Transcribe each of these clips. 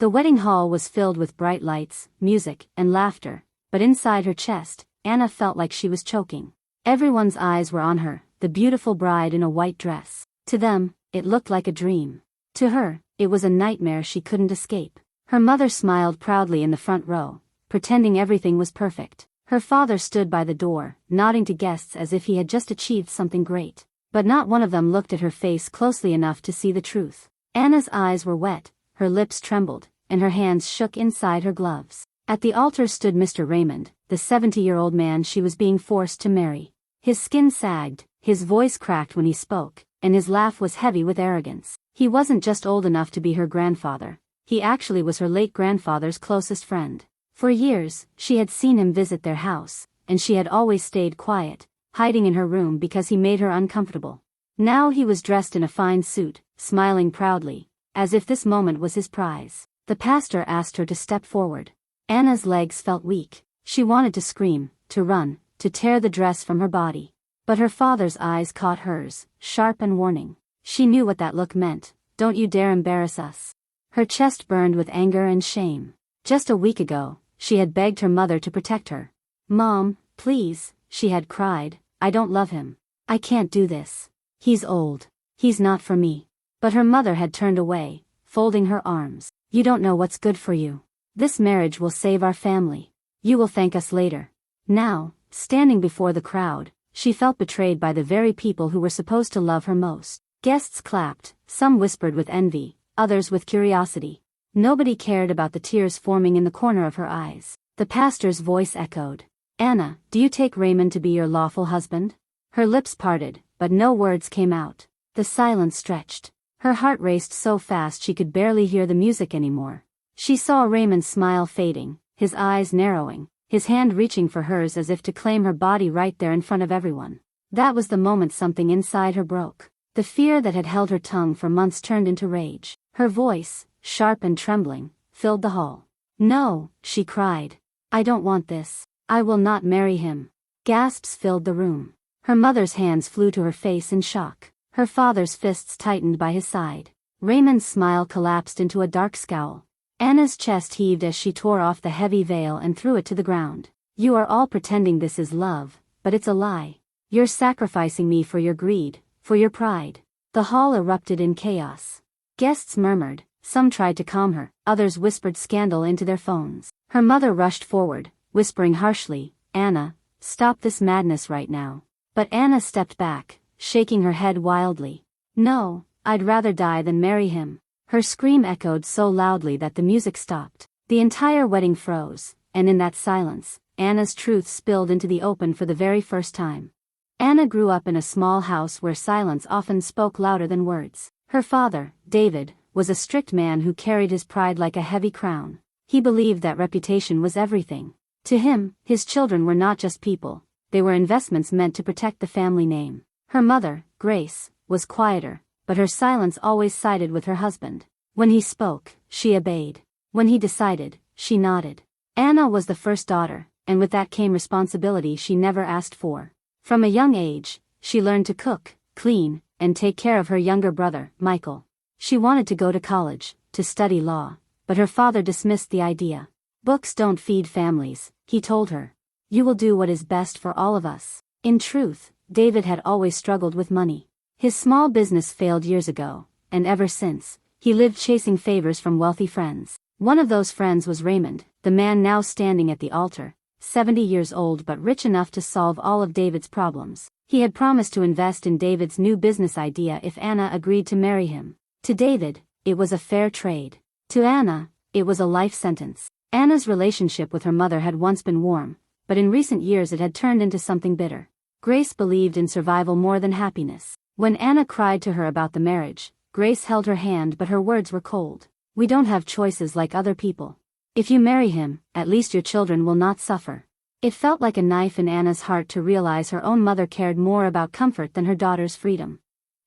The wedding hall was filled with bright lights, music, and laughter, but inside her chest, Anna felt like she was choking. Everyone's eyes were on her, the beautiful bride in a white dress. To them, it looked like a dream. To her, it was a nightmare she couldn't escape. Her mother smiled proudly in the front row, pretending everything was perfect. Her father stood by the door, nodding to guests as if he had just achieved something great. But not one of them looked at her face closely enough to see the truth. Anna's eyes were wet, her lips trembled, and her hands shook inside her gloves. At the altar stood Mr. Raymond, the 70-year-old man she was being forced to marry. His skin sagged, his voice cracked when he spoke, and his laugh was heavy with arrogance. He wasn't just old enough to be her grandfather. He actually was her late grandfather's closest friend. For years, she had seen him visit their house, and she had always stayed quiet, hiding in her room because he made her uncomfortable. Now he was dressed in a fine suit, smiling proudly, as if this moment was his prize. The pastor asked her to step forward. Anna's legs felt weak. She wanted to scream, to run, to tear the dress from her body. But her father's eyes caught hers, sharp and warning. She knew what that look meant. Don't you dare embarrass us. Her chest burned with anger and shame. Just a week ago, she had begged her mother to protect her. "Mom, please," she had cried, "I don't love him. I can't do this. He's old. He's not for me." But her mother had turned away, folding her arms. "You don't know what's good for you. This marriage will save our family. You will thank us later." Now, standing before the crowd, she felt betrayed by the very people who were supposed to love her most. Guests clapped, some whispered with envy, others with curiosity. Nobody cared about the tears forming in the corner of her eyes. The pastor's voice echoed. "Anna, do you take Raymond to be your lawful husband?" Her lips parted, but no words came out. The silence stretched. Her heart raced so fast she could barely hear the music anymore. She saw Raymond's smile fading, his eyes narrowing, his hand reaching for hers as if to claim her body right there in front of everyone. That was the moment something inside her broke. The fear that had held her tongue for months turned into rage. Her voice, sharp and trembling, filled the hall. "No," she cried. "I don't want this. I will not marry him." Gasps filled the room. Her mother's hands flew to her face in shock. Her father's fists tightened by his side. Raymond's smile collapsed into a dark scowl. Anna's chest heaved as she tore off the heavy veil and threw it to the ground. "You are all pretending this is love, but it's a lie. You're sacrificing me for your greed, for your pride." The hall erupted in chaos. Guests murmured, some tried to calm her, others whispered scandal into their phones. Her mother rushed forward, whispering harshly, "Anna, stop this madness right now." But Anna stepped back, shaking her head wildly. "No, I'd rather die than marry him." Her scream echoed so loudly that the music stopped. The entire wedding froze, and in that silence, Anna's truth spilled into the open for the very first time. Anna grew up in a small house where silence often spoke louder than words. Her father, David, was a strict man who carried his pride like a heavy crown. He believed that reputation was everything. To him, his children were not just people, they were investments meant to protect the family name. Her mother, Grace, was quieter, but her silence always sided with her husband. When he spoke, she obeyed. When he decided, she nodded. Anna was the first daughter, and with that came responsibility she never asked for. From a young age, she learned to cook, clean, and take care of her younger brother, Michael. She wanted to go to college, to study law, but her father dismissed the idea. "Books don't feed families," he told her. "You will do what is best for all of us." In truth, David had always struggled with money. His small business failed years ago, and ever since, he lived chasing favors from wealthy friends. One of those friends was Raymond, the man now standing at the altar, 70 years old but rich enough to solve all of David's problems. He had promised to invest in David's new business idea if Anna agreed to marry him. To David, it was a fair trade. To Anna, it was a life sentence. Anna's relationship with her mother had once been warm, but in recent years it had turned into something bitter. Grace believed in survival more than happiness. When Anna cried to her about the marriage, Grace held her hand but her words were cold. "We don't have choices like other people. If you marry him, at least your children will not suffer." It felt like a knife in Anna's heart to realize her own mother cared more about comfort than her daughter's freedom.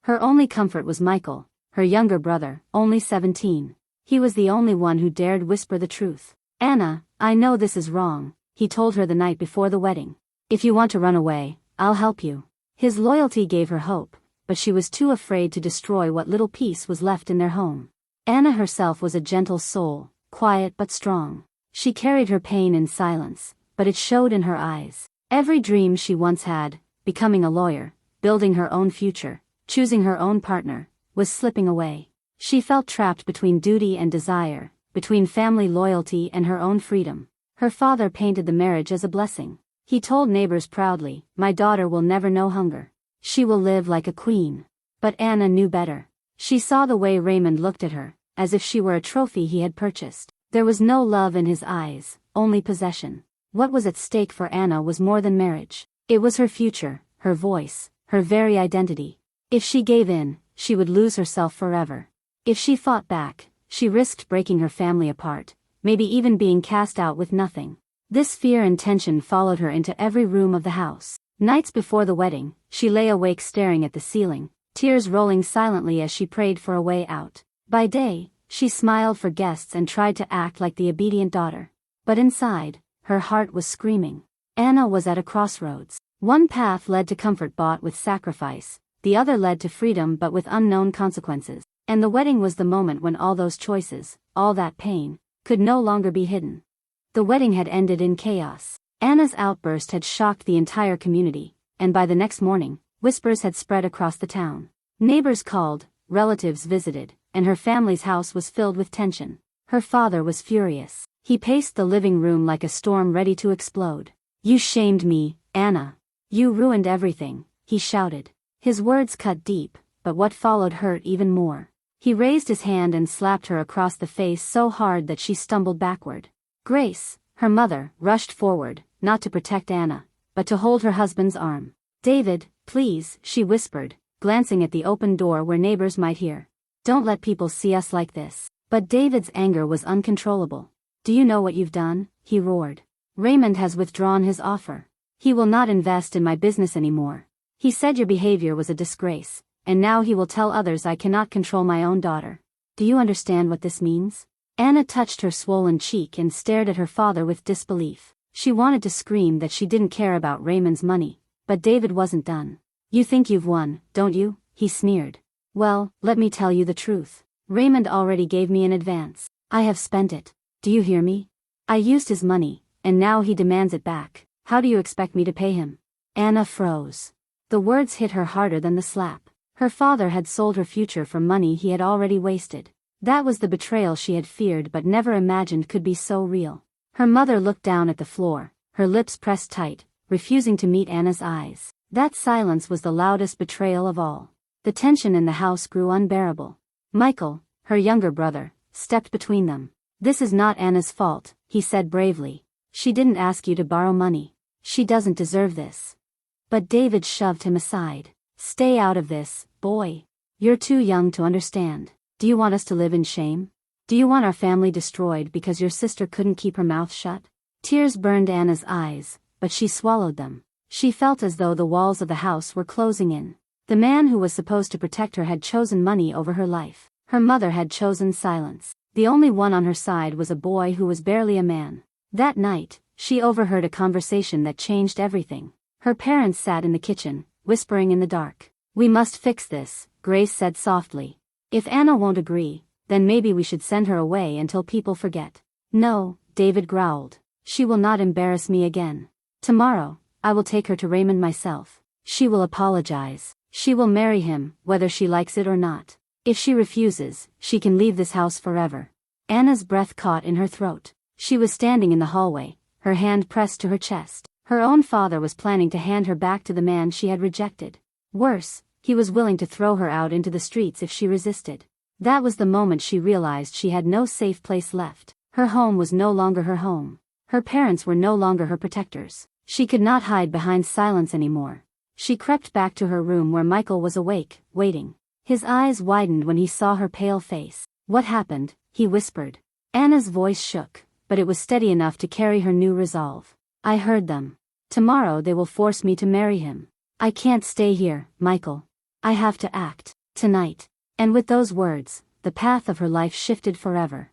Her only comfort was Michael, her younger brother, only 17. He was the only one who dared whisper the truth. "Anna, I know this is wrong," he told her the night before the wedding. "If you want to run away, I'll help you." His loyalty gave her hope, but she was too afraid to destroy what little peace was left in their home. Anna herself was a gentle soul, quiet but strong. She carried her pain in silence, but it showed in her eyes. Every dream she once had, becoming a lawyer, building her own future, choosing her own partner, was slipping away. She felt trapped between duty and desire, between family loyalty and her own freedom. Her father painted the marriage as a blessing. He told neighbors proudly, "My daughter will never know hunger. She will live like a queen." But Anna knew better. She saw the way Raymond looked at her, as if she were a trophy he had purchased. There was no love in his eyes, only possession. What was at stake for Anna was more than marriage. It was her future, her voice, her very identity. If she gave in, she would lose herself forever. If she fought back, she risked breaking her family apart, maybe even being cast out with nothing. This fear and tension followed her into every room of the house. Nights before the wedding, she lay awake staring at the ceiling, tears rolling silently as she prayed for a way out. By day, she smiled for guests and tried to act like the obedient daughter. But inside, her heart was screaming. Anna was at a crossroads. One path led to comfort bought with sacrifice, the other led to freedom but with unknown consequences. And the wedding was the moment when all those choices, all that pain, could no longer be hidden. The wedding had ended in chaos. Anna's outburst had shocked the entire community, and by the next morning, whispers had spread across the town. Neighbors called, relatives visited, and her family's house was filled with tension. Her father was furious. He paced the living room like a storm ready to explode. "You shamed me, Anna. You ruined everything," he shouted. His words cut deep, but what followed hurt even more. He raised his hand and slapped her across the face so hard that she stumbled backward. Grace, her mother, rushed forward, not to protect Anna, but to hold her husband's arm. "David, please," she whispered, glancing at the open door where neighbors might hear. "Don't let people see us like this." But David's anger was uncontrollable. "Do you know what you've done?" he roared. "Raymond has withdrawn his offer. He will not invest in my business anymore. He said your behavior was a disgrace, and now he will tell others I cannot control my own daughter. Do you understand what this means?" Anna touched her swollen cheek and stared at her father with disbelief. She wanted to scream that she didn't care about Raymond's money, but David wasn't done. "You think you've won, don't you?" he sneered. "Well, let me tell you the truth. Raymond already gave me an advance. I have spent it. Do you hear me? I used his money, and now he demands it back. How do you expect me to pay him?" Anna froze. The words hit her harder than the slap. Her father had sold her future for money he had already wasted. That was the betrayal she had feared but never imagined could be so real. Her mother looked down at the floor, her lips pressed tight, refusing to meet Anna's eyes. That silence was the loudest betrayal of all. The tension in the house grew unbearable. Michael, her younger brother, stepped between them. "This is not Anna's fault," he said bravely. "She didn't ask you to borrow money. She doesn't deserve this." But David shoved him aside. "Stay out of this, boy. You're too young to understand. Do you want us to live in shame? Do you want our family destroyed because your sister couldn't keep her mouth shut?" Tears burned Anna's eyes, but she swallowed them. She felt as though the walls of the house were closing in. The man who was supposed to protect her had chosen money over her life. Her mother had chosen silence. The only one on her side was a boy who was barely a man. That night, she overheard a conversation that changed everything. Her parents sat in the kitchen, whispering in the dark. "We must fix this," Grace said softly. "If Anna won't agree, then maybe we should send her away until people forget." "No," David growled. "She will not embarrass me again. Tomorrow, I will take her to Raymond myself. She will apologize. She will marry him, whether she likes it or not. If she refuses, she can leave this house forever." Anna's breath caught in her throat. She was standing in the hallway, her hand pressed to her chest. Her own father was planning to hand her back to the man she had rejected. Worse, he was willing to throw her out into the streets if she resisted. That was the moment she realized she had no safe place left. Her home was no longer her home. Her parents were no longer her protectors. She could not hide behind silence anymore. She crept back to her room where Michael was awake, waiting. His eyes widened when he saw her pale face. "What happened?" he whispered. Anna's voice shook, but it was steady enough to carry her new resolve. "I heard them. Tomorrow they will force me to marry him. I can't stay here, Michael. I have to act, tonight." And with those words, the path of her life shifted forever.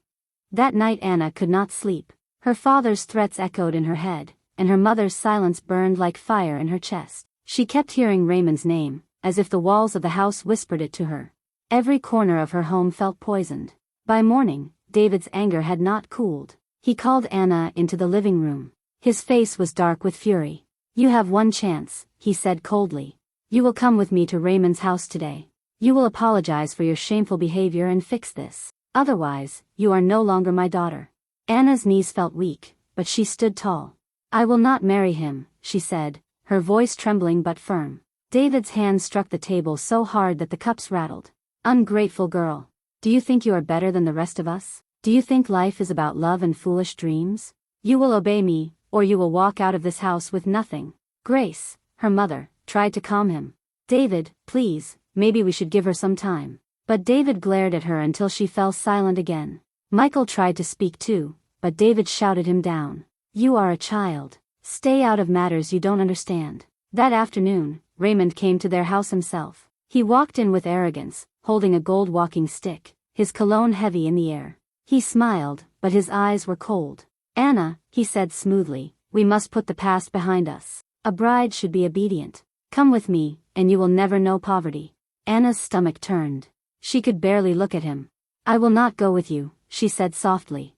That night Anna could not sleep. Her father's threats echoed in her head, and her mother's silence burned like fire in her chest. She kept hearing Raymond's name, as if the walls of the house whispered it to her. Every corner of her home felt poisoned. By morning, David's anger had not cooled. He called Anna into the living room. His face was dark with fury. "You have one chance," he said coldly. "You will come with me to Raymond's house today. You will apologize for your shameful behavior and fix this. Otherwise, you are no longer my daughter." Anna's knees felt weak, but she stood tall. "I will not marry him," she said, her voice trembling but firm. David's hand struck the table so hard that the cups rattled. "Ungrateful girl. Do you think you are better than the rest of us? Do you think life is about love and foolish dreams? You will obey me, or you will walk out of this house with nothing." Grace, her mother, tried to calm him. "David, please, maybe we should give her some time." But David glared at her until she fell silent again. Michael tried to speak too, but David shouted him down. "You are a child. Stay out of matters you don't understand." That afternoon, Raymond came to their house himself. He walked in with arrogance, holding a gold walking stick, his cologne heavy in the air. He smiled, but his eyes were cold. "Anna," he said smoothly, "we must put the past behind us. A bride should be obedient. Come with me, and you will never know poverty." Anna's stomach turned. She could barely look at him. "I will not go with you," she said softly.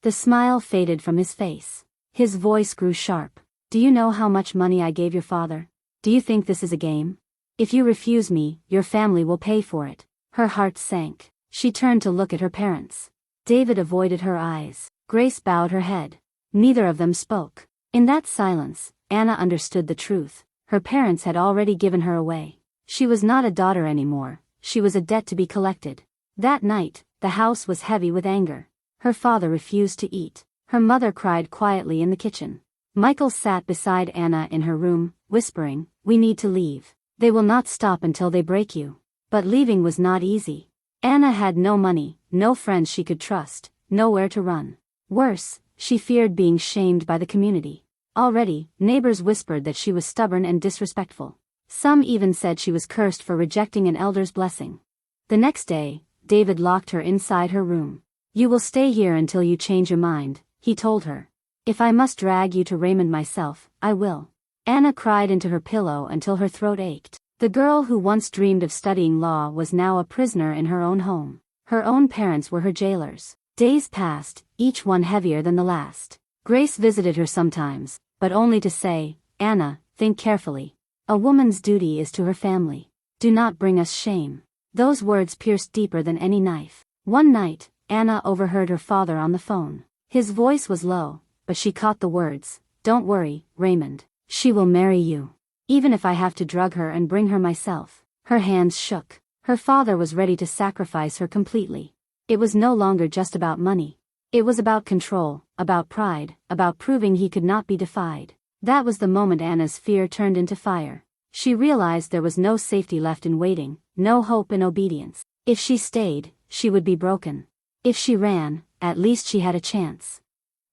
The smile faded from his face. His voice grew sharp. "Do you know how much money I gave your father? Do you think this is a game? If you refuse me, your family will pay for it." Her heart sank. She turned to look at her parents. David avoided her eyes. Grace bowed her head. Neither of them spoke. In that silence, Anna understood the truth. Her parents had already given her away. She was not a daughter anymore, she was a debt to be collected. That night, the house was heavy with anger. Her father refused to eat. Her mother cried quietly in the kitchen. Michael sat beside Anna in her room, whispering, "We need to leave. They will not stop until they break you." But leaving was not easy. Anna had no money, no friends she could trust, nowhere to run. Worse, she feared being shamed by the community. Already, neighbors whispered that she was stubborn and disrespectful. Some even said she was cursed for rejecting an elder's blessing. The next day, David locked her inside her room. "You will stay here until you change your mind," he told her. "If I must drag you to Raymond myself, I will." Anna cried into her pillow until her throat ached. The girl who once dreamed of studying law was now a prisoner in her own home. Her own parents were her jailers. Days passed, each one heavier than the last. Grace visited her sometimes, but only to say, "Anna, think carefully. A woman's duty is to her family. Do not bring us shame." Those words pierced deeper than any knife. One night, Anna overheard her father on the phone. His voice was low, but she caught the words, "Don't worry, Raymond. She will marry you. Even if I have to drug her and bring her myself." Her hands shook. Her father was ready to sacrifice her completely. It was no longer just about money. It was about control, about pride, about proving he could not be defied. That was the moment Anna's fear turned into fire. She realized there was no safety left in waiting, no hope in obedience. If she stayed, she would be broken. If she ran, at least she had a chance.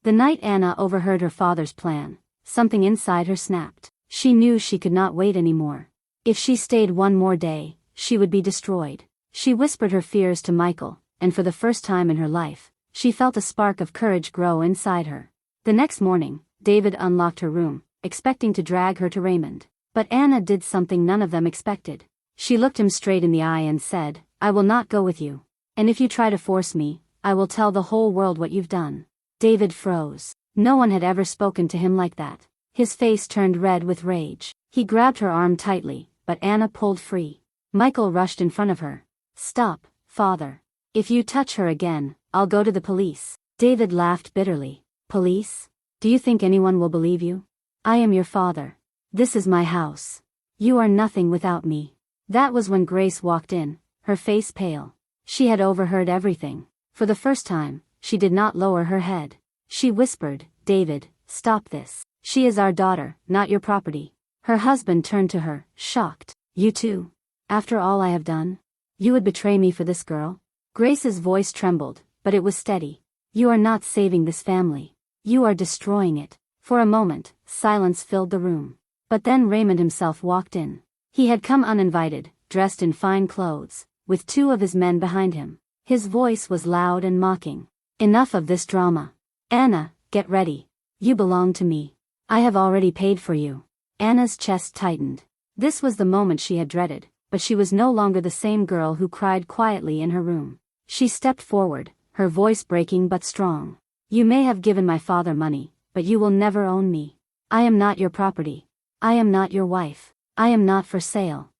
The night Anna overheard her father's plan, something inside her snapped. She knew she could not wait anymore. If she stayed one more day, she would be destroyed. She whispered her fears to Michael, and for the first time in her life, she felt a spark of courage grow inside her. The next morning, David unlocked her room, expecting to drag her to Raymond. But Anna did something none of them expected. She looked him straight in the eye and said, "I will not go with you. And if you try to force me, I will tell the whole world what you've done." David froze. No one had ever spoken to him like that. His face turned red with rage. He grabbed her arm tightly, but Anna pulled free. Michael rushed in front of her. "Stop, father. If you touch her again, I'll go to the police." David laughed bitterly. "Police? Do you think anyone will believe you? I am your father. This is my house. You are nothing without me." That was when Grace walked in, her face pale. She had overheard everything. For the first time, she did not lower her head. She whispered, "David, stop this. She is our daughter, not your property." Her husband turned to her, shocked. "You too? After all I have done? You would betray me for this girl?" Grace's voice trembled, but it was steady. "You are not saving this family. You are destroying it." For a moment, silence filled the room. But then Raymond himself walked in. He had come uninvited, dressed in fine clothes, with two of his men behind him. His voice was loud and mocking. "Enough of this drama. Anna, get ready. You belong to me. I have already paid for you." Anna's chest tightened. This was the moment she had dreaded, but she was no longer the same girl who cried quietly in her room. She stepped forward, her voice breaking but strong. "You may have given my father money, but you will never own me. I am not your property. I am not your wife. I am not for sale."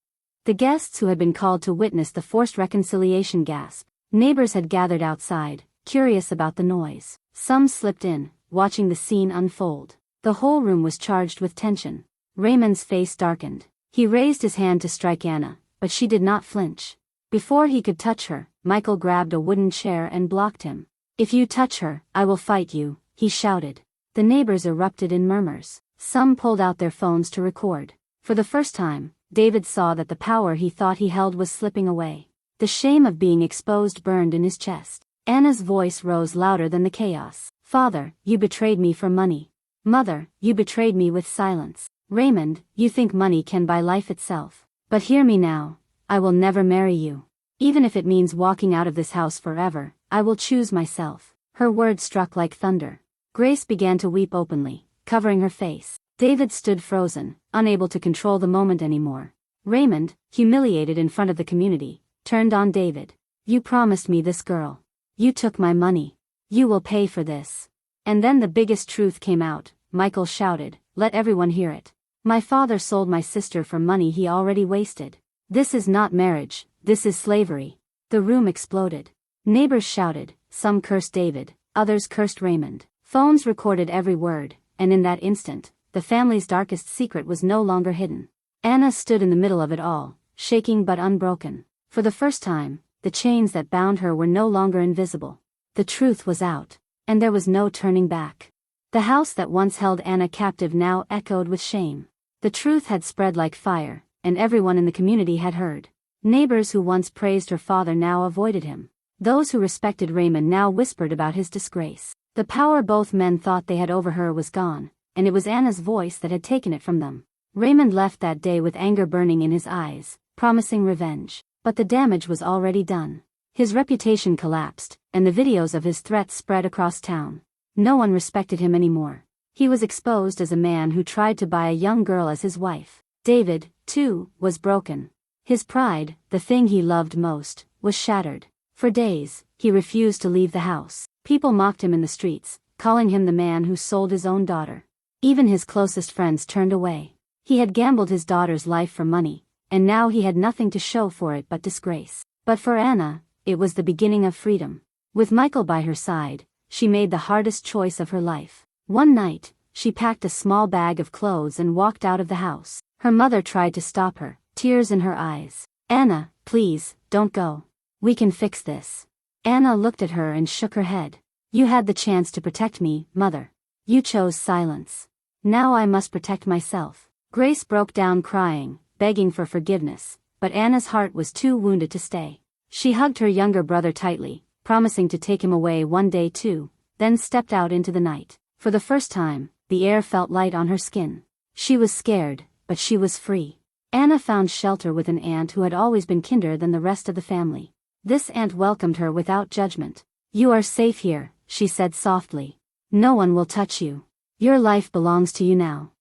The guests who had been called to witness the forced reconciliation gasped. Neighbors had gathered outside, curious about the noise. Some slipped in, watching the scene unfold. The whole room was charged with tension. Raymond's face darkened. He raised his hand to strike Anna, but she did not flinch. Before he could touch her, Michael grabbed a wooden chair and blocked him. "If you touch her, I will fight you," he shouted. The neighbors erupted in murmurs. Some pulled out their phones to record. For the first time, David saw that the power he thought he held was slipping away. The shame of being exposed burned in his chest. Anna's voice rose louder than the chaos. "Father, you betrayed me for money. Mother, you betrayed me with silence. Raymond, you think money can buy life itself. But hear me now, I will never marry you. Even if it means walking out of this house forever, I will choose myself." Her words struck like thunder. Grace began to weep openly, covering her face. David stood frozen, unable to control the moment anymore. Raymond, humiliated in front of the community, turned on David. "You promised me this girl. You took my money. You will pay for this." And then the biggest truth came out. Michael shouted, "Let everyone hear it. My father sold my sister for money he already wasted. This is not marriage, this is slavery." The room exploded. Neighbors shouted, some cursed David, others cursed Raymond. Phones recorded every word, and in that instant, the family's darkest secret was no longer hidden. Anna stood in the middle of it all, shaking but unbroken. For the first time, the chains that bound her were no longer invisible. The truth was out, and there was no turning back. The house that once held Anna captive now echoed with shame. The truth had spread like fire, and everyone in the community had heard. Neighbors who once praised her father now avoided him. Those who respected Raymond now whispered about his disgrace. The power both men thought they had over her was gone, and it was Anna's voice that had taken it from them. Raymond left that day with anger burning in his eyes, promising revenge. But the damage was already done. His reputation collapsed, and the videos of his threats spread across town. No one respected him anymore. He was exposed as a man who tried to buy a young girl as his wife. David, too, was broken. His pride, the thing he loved most, was shattered. For days, he refused to leave the house. People mocked him in the streets, calling him the man who sold his own daughter. Even his closest friends turned away. He had gambled his daughter's life for money, and now he had nothing to show for it but disgrace. But for Anna, it was the beginning of freedom. With Michael by her side, she made the hardest choice of her life. One night, she packed a small bag of clothes and walked out of the house. Her mother tried to stop her, tears in her eyes. "Anna, please, don't go. We can fix this." Anna looked at her and shook her head. "You had the chance to protect me, Mother. You chose silence. Now I must protect myself." Grace broke down crying, begging for forgiveness, but Anna's heart was too wounded to stay. She hugged her younger brother tightly, promising to take him away one day too, then stepped out into the night. For the first time, the air felt light on her skin. She was scared, but she was free. Anna found shelter with an aunt who had always been kinder than the rest of the family. This aunt welcomed her without judgment. "You are safe here," she said softly. "No one will touch you. Your life belongs to you now."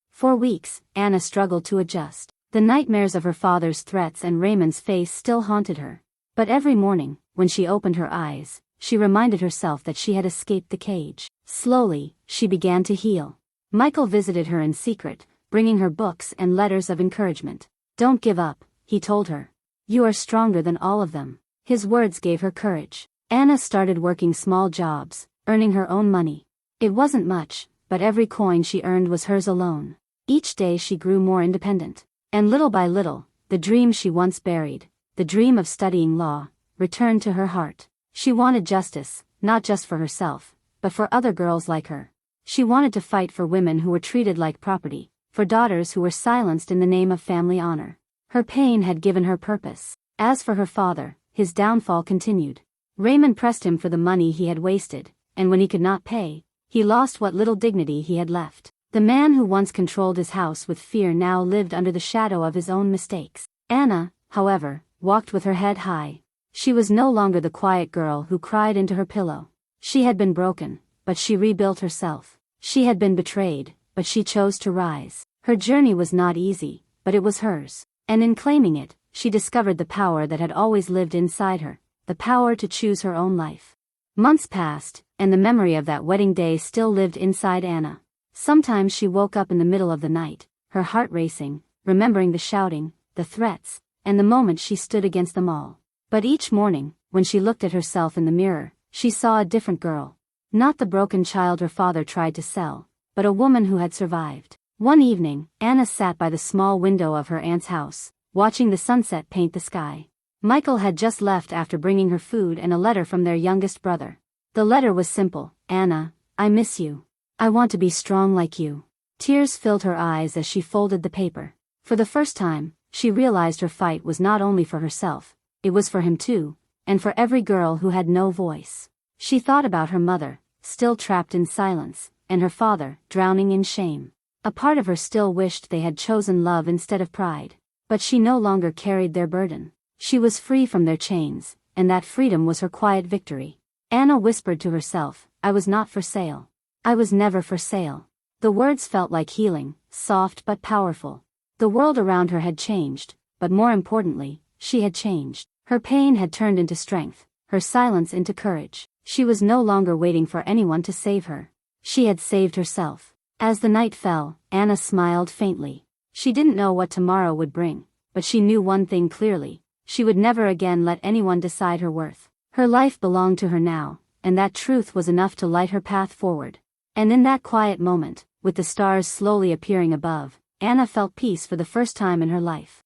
For weeks, Anna struggled to adjust. The nightmares of her father's threats and Raymond's face still haunted her. But every morning, when she opened her eyes, she reminded herself that she had escaped the cage. Slowly, she began to heal. Michael visited her in secret, bringing her books and letters of encouragement. "Don't give up," he told her. "You are stronger than all of them." His words gave her courage. Anna started working small jobs, earning her own money. It wasn't much, but every coin she earned was hers alone. Each day she grew more independent. And little by little, the dream she once buried, the dream of studying law, returned to her heart. She wanted justice, not just for herself, but for other girls like her. She wanted to fight for women who were treated like property, for daughters who were silenced in the name of family honor. Her pain had given her purpose. As for her father, his downfall continued. Raymond pressed him for the money he had wasted, and when he could not pay, he lost what little dignity he had left. The man who once controlled his house with fear now lived under the shadow of his own mistakes. Anna, however, walked with her head high. She was no longer the quiet girl who cried into her pillow. She had been broken, but she rebuilt herself. She had been betrayed, but she chose to rise. Her journey was not easy, but it was hers. And in claiming it, she discovered the power that had always lived inside her, the power to choose her own life. Months passed, and the memory of that wedding day still lived inside Anna. Sometimes she woke up in the middle of the night, her heart racing, remembering the shouting, the threats, and the moment she stood against them all. But each morning, when she looked at herself in the mirror, she saw a different girl. Not the broken child her father tried to sell, but a woman who had survived. One evening, Anna sat by the small window of her aunt's house, watching the sunset paint the sky. Michael had just left after bringing her food and a letter from their youngest brother. The letter was simple: "Anna, I miss you. I want to be strong like you." Tears filled her eyes as she folded the paper. For the first time, she realized her fight was not only for herself, it was for him too, and for every girl who had no voice. She thought about her mother, still trapped in silence, and her father, drowning in shame. A part of her still wished they had chosen love instead of pride. But she no longer carried their burden. She was free from their chains, and that freedom was her quiet victory. Anna whispered to herself, "I was not for sale. I was never for sale." The words felt like healing, soft but powerful. The world around her had changed, but more importantly, she had changed. Her pain had turned into strength, her silence into courage. She was no longer waiting for anyone to save her. She had saved herself. As the night fell, Anna smiled faintly. She didn't know what tomorrow would bring, but she knew one thing clearly: she would never again let anyone decide her worth. Her life belonged to her now, and that truth was enough to light her path forward. And in that quiet moment, with the stars slowly appearing above, Anna felt peace for the first time in her life.